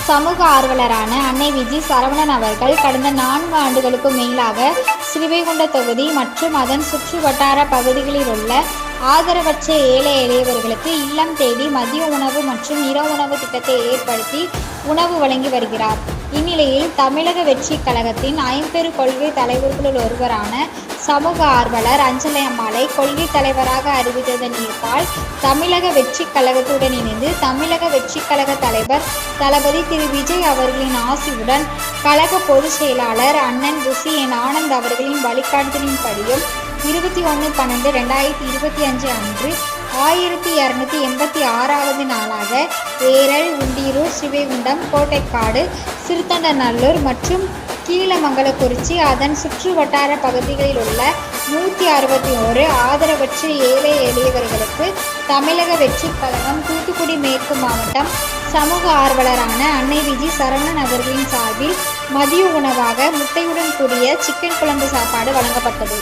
சமூக ஆர்வலரான அன்னை விஜி சரவணன் அவர்கள் கடந்த 4 ஆண்டுகளுக்கும் மேலாக ஸ்ரீவைகுண்ட தொகுதி மற்றும் அதன் சுற்று வட்டார பகுதிகளில் உள்ள ஆதரவற்ற ஏழை எளியவர்களுக்கு இல்லம் தேடி மதிய உணவு மற்றும் இரவு உணவு திட்டத்தை ஏற்படுத்தி உணவு வழங்கி வருகிறார். இந்நிலையில் தமிழக வெற்றி கழகத்தின் 50 கொள்கை தலைவர்களுள் ஒருவரான சமூக ஆர்வலர் அஞ்சலை அம்மாளை கொள்கை தலைவராக அறிவித்ததன் ஈர்ப்பால் தமிழக வெற்றி கழகத்துடன் இணைந்து தமிழக வெற்றி கழக தலைவர் தளபதி திரு விஜய் அவர்களின் ஆசியுடன் கழக பொதுச் செயலாளர் அண்ணன் ருசி என் ஆனந்த் அவர்களின் வழிகாட்டுதலின்படியும் 21/12/2025 அன்று 1286வது நாளாக ஏரல், உண்டியூர், ஸ்ரீவைகுண்டம், கோட்டைக்காடு, சிறுத்தொண்டநல்லூர் மற்றும் கீழமங்கலக்குறிச்சி அதன் சுற்று வட்டார பகுதிகளில் உள்ள 161 ஆதரவற்ற ஏழை எளியவர்களுக்கு தமிழக வெற்றி கழகம் தூத்துக்குடி மேற்கு மாவட்டம் சமூக ஆர்வலரான அன்னை விஜி சரவணன் அவர்களின் சார்பில் மதிய உணவாக முட்டையுடன் கூடிய சிக்கன் குழம்பு சாப்பாடு வழங்கப்பட்டது.